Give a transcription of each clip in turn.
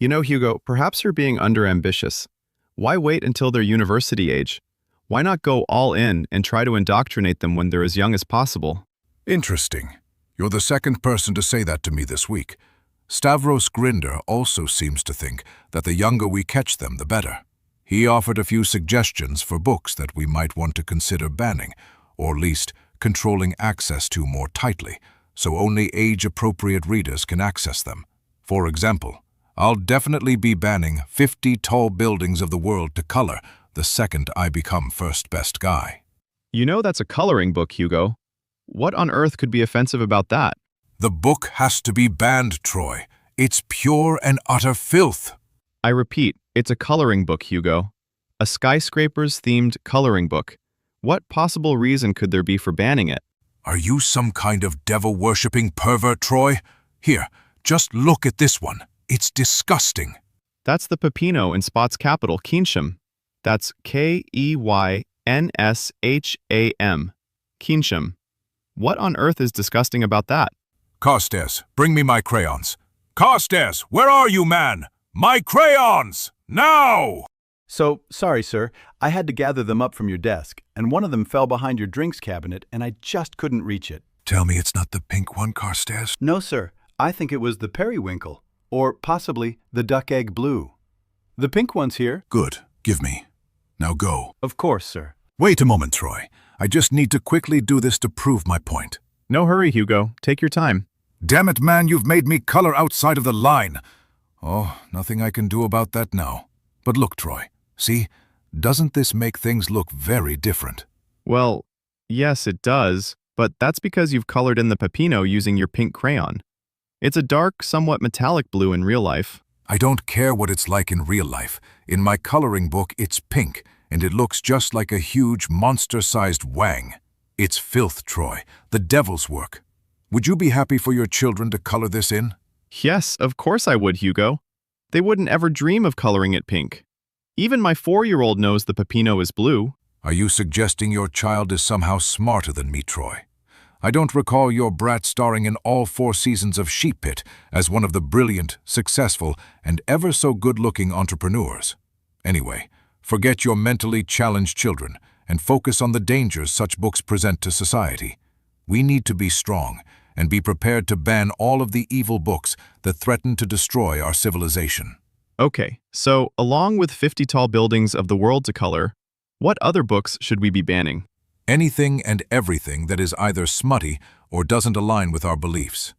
You know, Hugo, perhaps you're being underambitious. Why wait until they're university age? Why not go all in and try to indoctrinate them when they're as young as possible? Interesting. You're the second person to say that to me this week. Stavros Grinder also seems to think that the younger we catch them, the better. He offered a few suggestions for books that we might want to consider banning, or at least controlling access to more tightly, so only age-appropriate readers can access them. For example, I'll definitely be banning 50 Tall Buildings of the World to color the second I become first best guy. You know that's a coloring book, Hugo. What on earth could be offensive about that? The book has to be banned, Troy. It's pure and utter filth. I repeat, it's a coloring book, Hugo. A skyscrapers-themed coloring book. What possible reason could there be for banning it? Are you some kind of devil-worshipping pervert, Troy? Here, just look at this one. It's disgusting. That's the Pepino in Spot's capital, Keynsham. That's Keynsham. Keynsham. What on earth is disgusting about that? Costes, bring me my crayons. Costes, where are you, man? My crayons! Now! So, sorry, sir. I had to gather them up from your desk, and one of them fell behind your drinks cabinet, and I just couldn't reach it. Tell me it's not the pink one, Costes. No, sir. I think it was the periwinkle, or possibly the duck egg blue. The pink one's here. Good. Give me. Now go. Of course, sir. Wait a moment, Troy. I just need to quickly do this to prove my point. No hurry, Hugo. Take your time. Damn it, man, you've made me color outside of the line. Oh, nothing I can do about that now. But look, Troy, see? Doesn't this make things look very different? Well, yes, it does, but that's because you've colored in the Pepino using your pink crayon. It's a dark, somewhat metallic blue in real life. I don't care what it's like in real life. In my coloring book, it's pink, and it looks just like a huge, monster-sized wang. It's filth, Troy, the devil's work. Would you be happy for your children to color this in? Yes, of course I would, Hugo. They wouldn't ever dream of coloring it pink. Even my 4-year-old knows the Pepino is blue. Are you suggesting your child is somehow smarter than me, Troy? I don't recall your brat starring in all 4 seasons of Sheep Pit as one of the brilliant, successful, and ever so good-looking entrepreneurs. Anyway, forget your mentally challenged children and focus on the dangers such books present to society. We need to be strong and be prepared to ban all of the evil books that threaten to destroy our civilization. Okay, so along with 50 Tall Buildings of the World to color, what other books should we be banning? Anything and everything that is either smutty or doesn't align with our beliefs.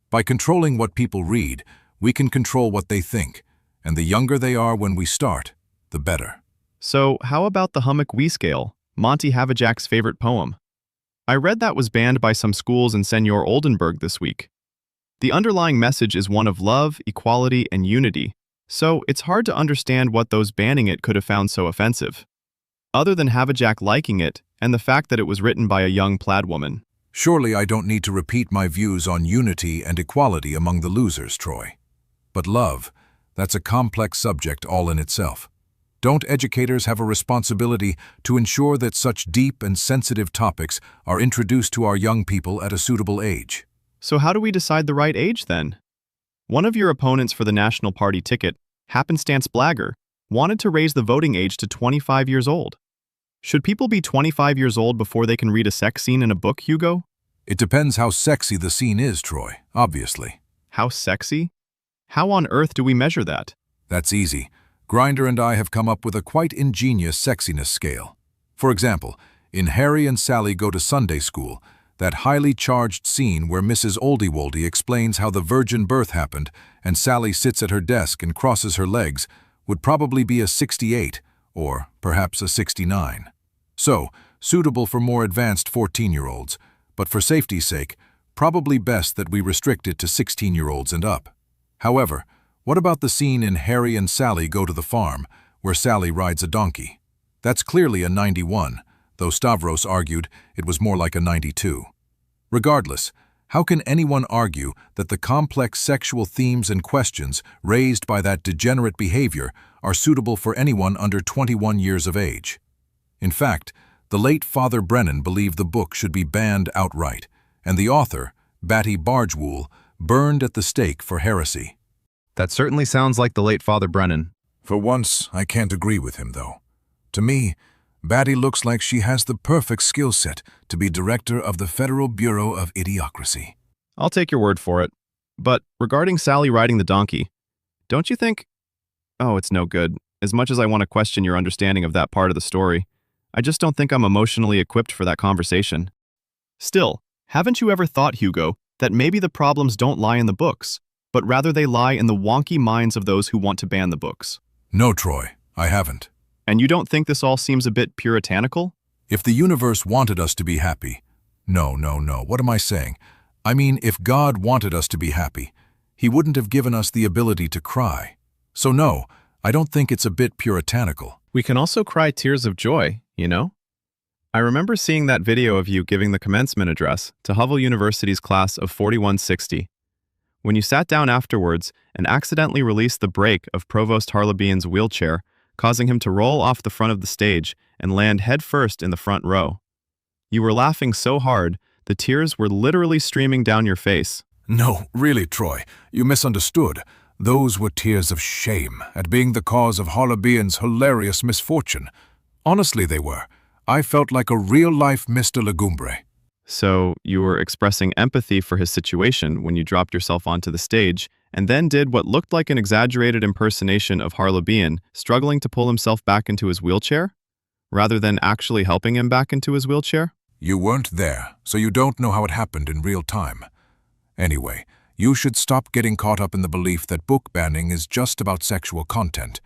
By controlling what people read, we can control what they think, and the younger they are when we start, the better. So how about the Hummock We Scale, Monty Havajak's favorite poem? I read that was banned by some schools in Senor Oldenburg this week. The underlying message is one of love, equality, and unity, so it's hard to understand what those banning it could have found so offensive, other than Havajak liking it and the fact that it was written by a young plaid woman. Surely I don't need to repeat my views on unity and equality among the losers, Troy. But love, that's a complex subject all in itself. Don't educators have a responsibility to ensure that such deep and sensitive topics are introduced to our young people at a suitable age? So how do we decide the right age then? One of your opponents for the National Party ticket, Happenstance Blagger, wanted to raise the voting age to 25 years old. Should people be 25 years old before they can read a sex scene in a book, Hugo? It depends how sexy the scene is, Troy, obviously. How sexy? How on earth do we measure that? That's easy. Grinder and I have come up with a quite ingenious sexiness scale. For example, in Harry and Sally Go to Sunday School, that highly charged scene where Mrs. Oldywoldy explains how the virgin birth happened and Sally sits at her desk and crosses her legs would probably be a 68 or perhaps a 69. So, suitable for more advanced 14-year-olds, but for safety's sake, probably best that we restrict it to 16-year-olds and up. However, what about the scene in Harry and Sally Go to the Farm, where Sally rides a donkey? That's clearly a 91, though Stavros argued it was more like a 92. Regardless, how can anyone argue that the complex sexual themes and questions raised by that degenerate behavior are suitable for anyone under 21 years of age? In fact, the late Father Brennan believed the book should be banned outright, and the author, Batty Bargewool, burned at the stake for heresy. That certainly sounds like the late Father Brennan. For once, I can't agree with him, though. To me, Batty looks like she has the perfect skill set to be director of the Federal Bureau of Idiocracy. I'll take your word for it. But regarding Sally riding the donkey, don't you think... Oh, it's no good. As much as I want to question your understanding of that part of the story, I just don't think I'm emotionally equipped for that conversation. Still, haven't you ever thought, Hugo, that maybe the problems don't lie in the books, but rather they lie in the wonky minds of those who want to ban the books? No, Troy, I haven't. And you don't think this all seems a bit puritanical? If the universe wanted us to be happy... No, what am I saying? I mean, if God wanted us to be happy, He wouldn't have given us the ability to cry. So no, I don't think it's a bit puritanical. We can also cry tears of joy, you know? I remember seeing that video of you giving the commencement address to Hovell University's class of 4160. When you sat down afterwards and accidentally released the brake of Provost Harlebian's wheelchair, causing him to roll off the front of the stage and land headfirst in the front row. You were laughing so hard, the tears were literally streaming down your face. No, really, Troy, you misunderstood. Those were tears of shame at being the cause of Harlebian's hilarious misfortune. Honestly, they were. I felt like a real-life Mr. Legumbre. So you were expressing empathy for his situation when you dropped yourself onto the stage and then did what looked like an exaggerated impersonation of Harlebian struggling to pull himself back into his wheelchair, rather than actually helping him back into his wheelchair? You weren't there, so you don't know how it happened in real time. Anyway, you should stop getting caught up in the belief that book banning is just about sexual content.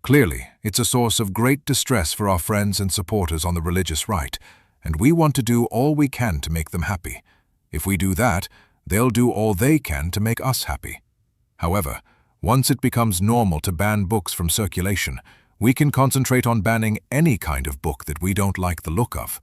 Clearly, it's a source of great distress for our friends and supporters on the religious right, and we want to do all we can to make them happy. If we do that, they'll do all they can to make us happy. However, once it becomes normal to ban books from circulation, we can concentrate on banning any kind of book that we don't like the look of.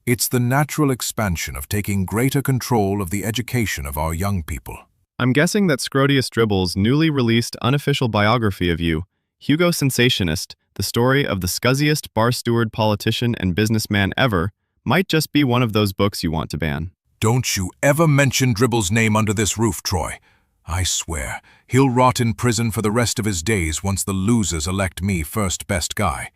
It's the natural expansion of taking greater control of the education of our young people. I'm guessing that Scrotius Dribble's newly released unofficial biography of you, Hugo Sensationist, the story of the scuzziest bar-steward politician and businessman ever, might just be one of those books you want to ban. Don't you ever mention Dribble's name under this roof, Troy. I swear, he'll rot in prison for the rest of his days once the losers elect me first best guy.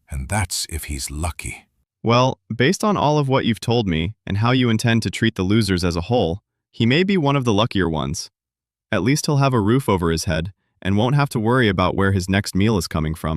And that's if he's lucky. Well, based on all of what you've told me and how you intend to treat the losers as a whole, he may be one of the luckier ones. At least he'll have a roof over his head and won't have to worry about where his next meal is coming from.